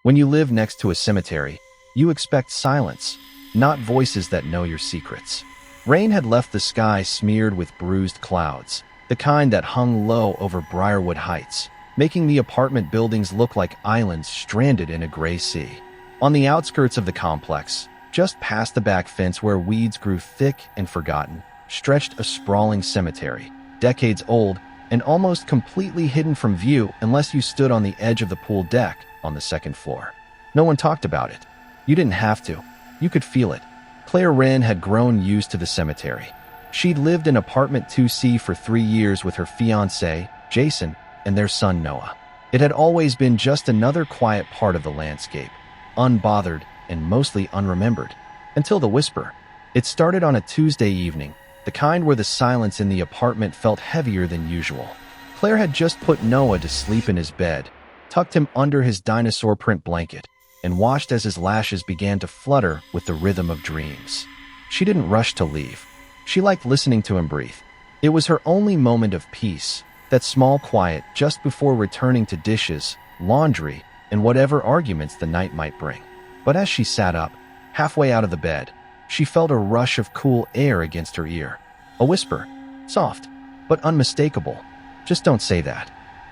When you live next to a cemetery, you expect silence, not voices that know your secrets. Rain had left the sky smeared with bruised clouds, the kind that hung low over Briarwood Heights, making the apartment buildings look like islands stranded in a gray sea. On the outskirts of the complex, just past the back fence where weeds grew thick and forgotten, stretched a sprawling cemetery, decades old and almost completely hidden from view unless you stood on the edge of the pool deck on the second floor. No one talked about it. You didn't have to. You could feel it. Claire Wren had grown used to the cemetery. She'd lived in apartment 2C for 3 years with her fiancé, Jason, and their son Noah. It had always been just another quiet part of the landscape, unbothered and mostly unremembered, until the whisper. It started on a Tuesday evening, the kind where the silence in the apartment felt heavier than usual. Claire had just put Noah to sleep in his bed, tucked him under his dinosaur print blanket, and watched as his lashes began to flutter with the rhythm of dreams. She didn't rush to leave. She liked listening to him breathe. It was her only moment of peace, that small quiet just before returning to dishes, laundry, and whatever arguments the night might bring. But as she sat up, halfway out of the bed, she felt a rush of cool air against her ear. A whisper, soft, but unmistakable. Just don't say that.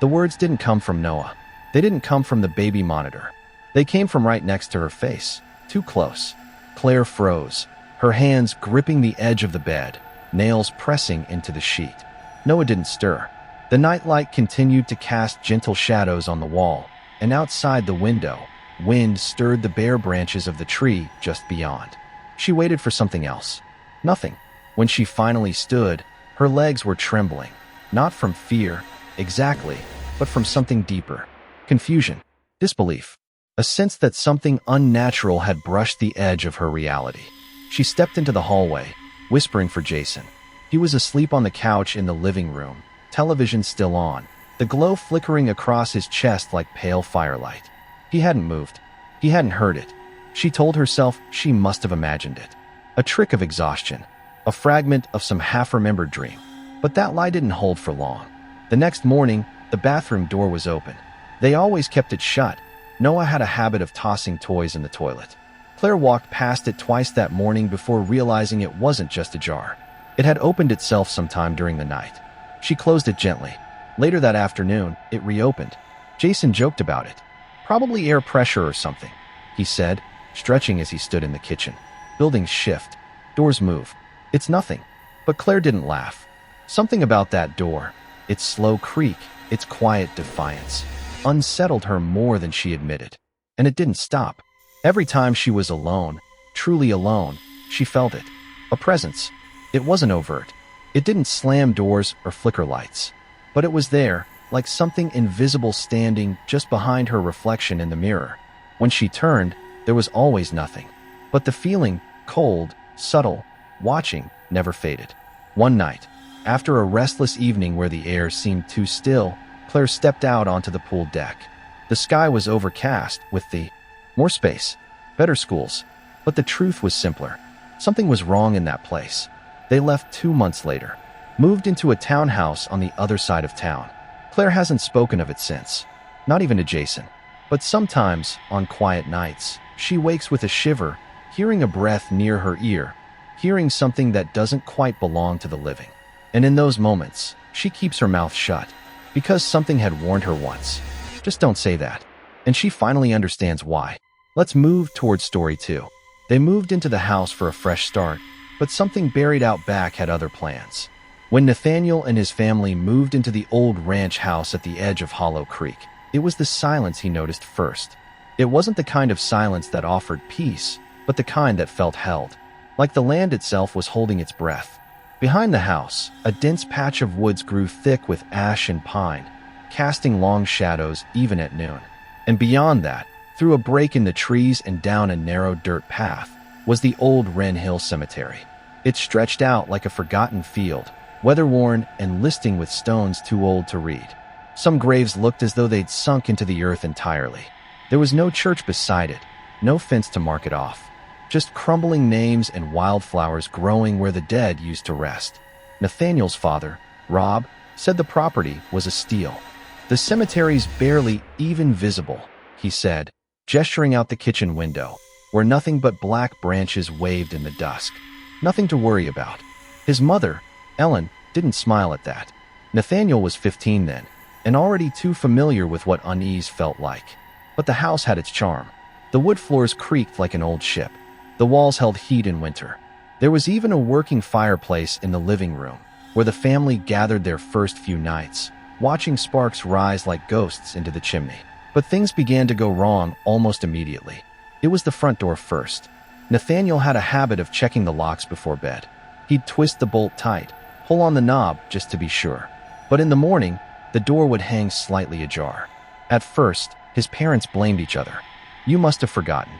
The words didn't come from Noah. They didn't come from the baby monitor. They came from right next to her face, too close. Claire froze, her hands gripping the edge of the bed, nails pressing into the sheet. Noah didn't stir. The nightlight continued to cast gentle shadows on the wall, and outside the window, wind stirred the bare branches of the tree just beyond. She waited for something else. Nothing. When she finally stood, her legs were trembling, not from fear, exactly, but from something deeper. Confusion, disbelief, a sense that something unnatural had brushed the edge of her reality. She stepped into the hallway, whispering for Jason. He was asleep on the couch in the living room, television still on, the glow flickering across his chest like pale firelight. He hadn't moved. He hadn't heard it. She told herself she must have imagined it. A trick of exhaustion, a fragment of some half-remembered dream. But that lie didn't hold for long. The next morning, the bathroom door was open. They always kept it shut. Noah had a habit of tossing toys in the toilet. Claire walked past it twice that morning before realizing it wasn't just ajar. It had opened itself sometime during the night. She closed it gently. Later that afternoon, it reopened. Jason joked about it. Probably air pressure or something, he said, stretching as he stood in the kitchen. Buildings shift. Doors move. It's nothing. But Claire didn't laugh. Something about that door, its slow creak, its quiet defiance, unsettled her more than she admitted. And it didn't stop. Every time she was alone, truly alone, she felt it. A presence. It wasn't overt. It didn't slam doors or flicker lights. But it was there, like something invisible standing just behind her reflection in the mirror. When she turned, there was always nothing. But the feeling, cold, subtle, watching, never faded. One night, after a restless evening where the air seemed too still, Claire stepped out onto the pool deck. The sky was overcast with more space, better schools. But the truth was simpler. Something was wrong in that place. They left 2 months later, moved into a townhouse on the other side of town. Claire hasn't spoken of it since, not even to Jason. But sometimes, on quiet nights, she wakes with a shiver, hearing a breath near her ear, hearing something that doesn't quite belong to the living. And in those moments, she keeps her mouth shut, because something had warned her once. Just don't say that. And she finally understands why. Let's move towards story 2. They moved into the house for a fresh start, but something buried out back had other plans. When Nathaniel and his family moved into the old ranch house at the edge of Hollow Creek, it was the silence he noticed first. It wasn't the kind of silence that offered peace, but the kind that felt held, like the land itself was holding its breath. Behind the house, a dense patch of woods grew thick with ash and pine, casting long shadows even at noon. And beyond that, through a break in the trees and down a narrow dirt path, was the old Wren Hill Cemetery. It stretched out like a forgotten field, weather-worn and listing with stones too old to read. Some graves looked as though they'd sunk into the earth entirely. There was no church beside it, no fence to mark it off. Just crumbling names and wildflowers growing where the dead used to rest. Nathaniel's father, Rob, said the property was a steal. The cemetery's barely even visible, he said, gesturing out the kitchen window, where nothing but black branches waved in the dusk. Nothing to worry about. His mother, Ellen, didn't smile at that. Nathaniel was 15 then, and already too familiar with what unease felt like. But the house had its charm. The wood floors creaked like an old ship. The walls held heat in winter. There was even a working fireplace in the living room, where the family gathered their first few nights, watching sparks rise like ghosts into the chimney. But things began to go wrong almost immediately. It was the front door first. Nathaniel had a habit of checking the locks before bed. He'd twist the bolt tight, pull on the knob just to be sure. But in the morning, the door would hang slightly ajar. At first, his parents blamed each other. "You must have forgotten."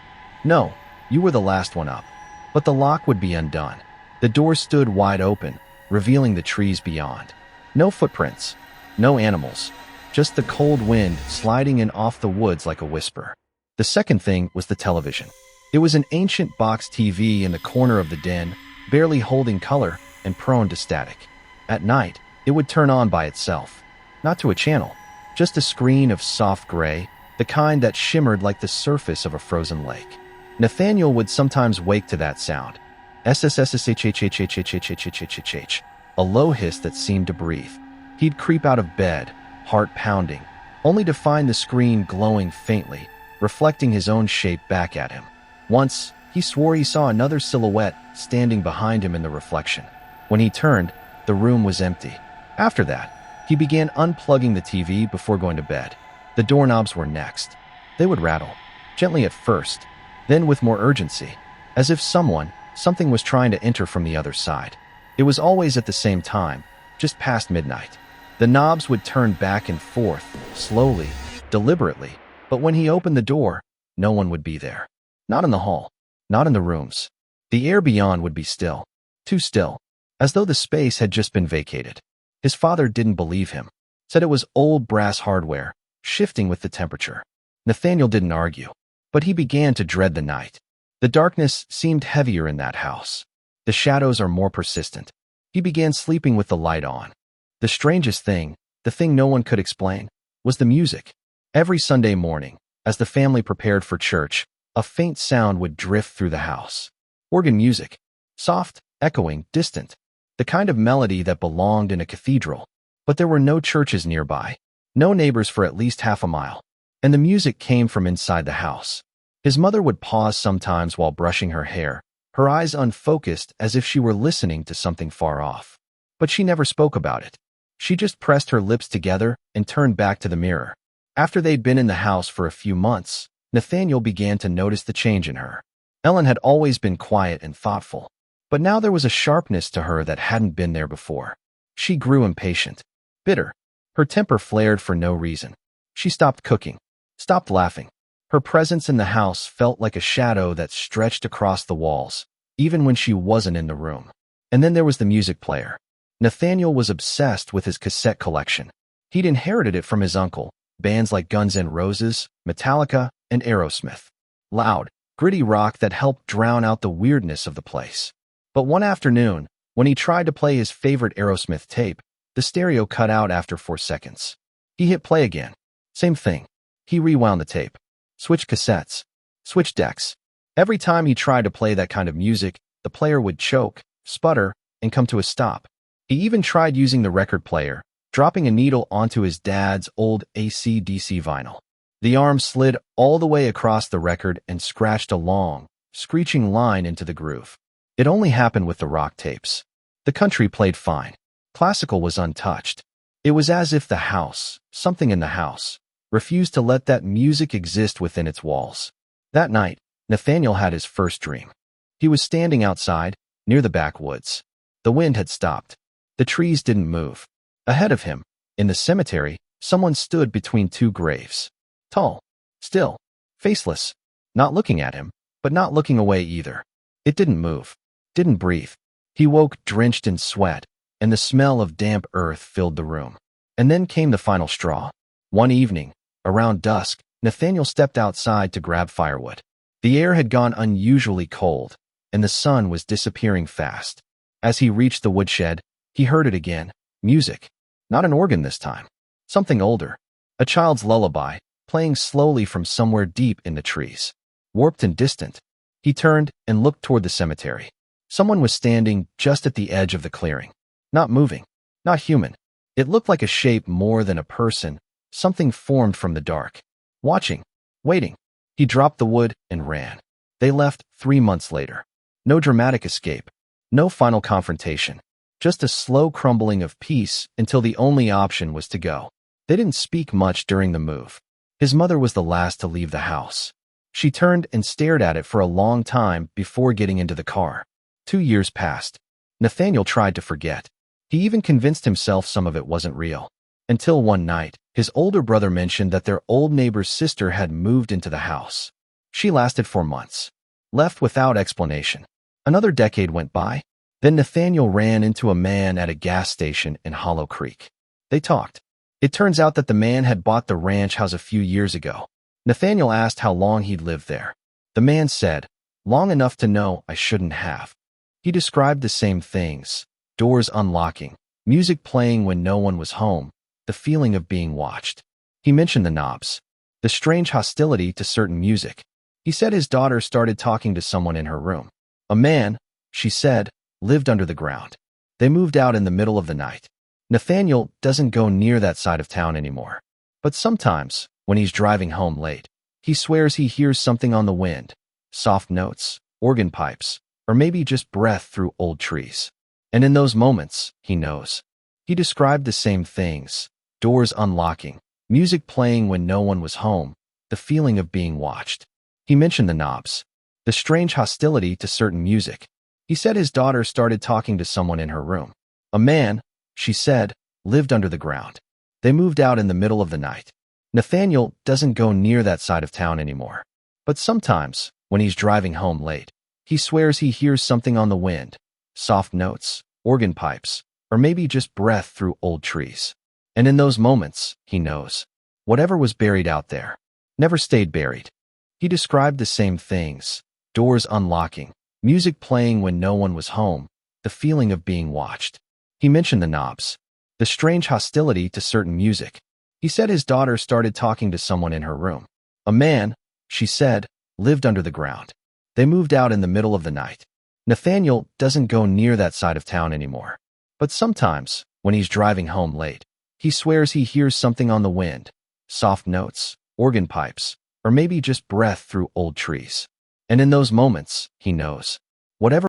"No, you were the last one up." But the lock would be undone. The door stood wide open, revealing the trees beyond. No footprints, no animals, just the cold wind sliding in off the woods like a whisper. The second thing was the television. It was an ancient box TV in the corner of the den, barely holding color and prone to static. At night, it would turn on by itself. Not to a channel, just a screen of soft gray, the kind that shimmered like the surface of a frozen lake. Nathaniel would sometimes wake to that sound. SSSSHHHHHHHHHHH, a low hiss that seemed to breathe. He'd creep out of bed, heart pounding, only to find the screen glowing faintly, reflecting his own shape back at him. Once, he swore he saw another silhouette standing behind him in the reflection. When he turned, the room was empty. After that, he began unplugging the TV before going to bed. The doorknobs were next. They would rattle, gently at first, then with more urgency, as if something was trying to enter from the other side. It was always at the same time, just past midnight. The knobs would turn back and forth, slowly, deliberately, but when he opened the door, no one would be there. Not in the hall, not in the rooms. The air beyond would be still, too still, as though the space had just been vacated. His father didn't believe him, said it was old brass hardware, shifting with the temperature. Nathaniel didn't argue, but he began to dread the night. The darkness seemed heavier in that house. The shadows are more persistent. He began sleeping with the light on. The strangest thing, the thing no one could explain, was the music. Every Sunday morning, as the family prepared for church, a faint sound would drift through the house. Organ music. Soft, echoing, distant. The kind of melody that belonged in a cathedral. But there were no churches nearby. No neighbors for at least half a mile. And the music came from inside the house. His mother would pause sometimes while brushing her hair, her eyes unfocused as if she were listening to something far off. But she never spoke about it. She just pressed her lips together and turned back to the mirror. After they'd been in the house for a few months, Nathaniel began to notice the change in her. Ellen had always been quiet and thoughtful, but now there was a sharpness to her that hadn't been there before. She grew impatient, bitter. Her temper flared for no reason. She stopped cooking, stopped laughing. Her presence in the house felt like a shadow that stretched across the walls, even when she wasn't in the room. And then there was the music player. Nathaniel was obsessed with his cassette collection. He'd inherited it from his uncle, bands like Guns N' Roses, Metallica, and Aerosmith. Loud, gritty rock that helped drown out the weirdness of the place. But one afternoon, when he tried to play his favorite Aerosmith tape, the stereo cut out after 4 seconds. He hit play again. Same thing. He rewound the tape. Switched cassettes. Switched decks. Every time he tried to play that kind of music, the player would choke, sputter, and come to a stop. He even tried using the record player, dropping a needle onto his dad's old AC/DC vinyl. The arm slid all the way across the record and scratched a long, screeching line into the groove. It only happened with the rock tapes. The country played fine. Classical was untouched. It was as if the house, something in the house, refused to let that music exist within its walls. That night, Nathaniel had his first dream. He was standing outside, near the backwoods. The wind had stopped. The trees didn't move. Ahead of him, in the cemetery, someone stood between two graves. Tall, still, faceless, not looking at him, but not looking away either. It didn't move, didn't breathe. He woke drenched in sweat, and the smell of damp earth filled the room. And then came the final straw. One evening, around dusk, Nathaniel stepped outside to grab firewood. The air had gone unusually cold, and the sun was disappearing fast. As he reached the woodshed, he heard it again. Music. Not an organ this time. Something older. A child's lullaby, playing slowly from somewhere deep in the trees. Warped and distant. He turned and looked toward the cemetery. Someone was standing just at the edge of the clearing. Not moving. Not human. It looked like a shape more than a person, something formed from the dark. Watching. Waiting. He dropped the wood and ran. They left 3 months later. No dramatic escape. No final confrontation. Just a slow crumbling of peace until the only option was to go. They didn't speak much during the move. His mother was the last to leave the house. She turned and stared at it for a long time before getting into the car. 2 years passed. Nathaniel tried to forget. He even convinced himself some of it wasn't real. Until one night, his older brother mentioned that their old neighbor's sister had moved into the house. She lasted 4 months. Left without explanation. Another decade went by. Then Nathaniel ran into a man at a gas station in Hollow Creek. They talked. It turns out that the man had bought the ranch house a few years ago. Nathaniel asked how long he'd lived there. The man said, "Long enough to know I shouldn't have." He described the same things: doors unlocking, music playing when no one was home, the feeling of being watched. He mentioned the knobs, the strange hostility to certain music. He said his daughter started talking to someone in her room. A man, she said, lived under the ground. They moved out in the middle of the night. Nathaniel doesn't go near that side of town anymore. But sometimes, when he's driving home late, he swears he hears something on the wind. Soft notes, organ pipes, or maybe just breath through old trees. And in those moments, he knows. He described the same things: doors unlocking, music playing when no one was home, the feeling of being watched. He mentioned the knobs, the strange hostility to certain music. He said his daughter started talking to someone in her room. A man, she said, lived under the ground. They moved out in the middle of the night. Nathaniel doesn't go near that side of town anymore. But sometimes, when he's driving home late, he swears he hears something on the wind. Soft notes, organ pipes, or maybe just breath through old trees. And in those moments, he knows. Whatever was buried out there never stayed buried. He described the same things: doors unlocking, music playing when no one was home, the feeling of being watched. He mentioned the knobs, the strange hostility to certain music. He said his daughter started talking to someone in her room. A man, she said, lived under the ground. They moved out in the middle of the night. Nathaniel doesn't go near that side of town anymore. But sometimes, when he's driving home late, he swears he hears something on the wind. Soft notes, organ pipes, or maybe just breath through old trees. And in those moments, he knows. Whatever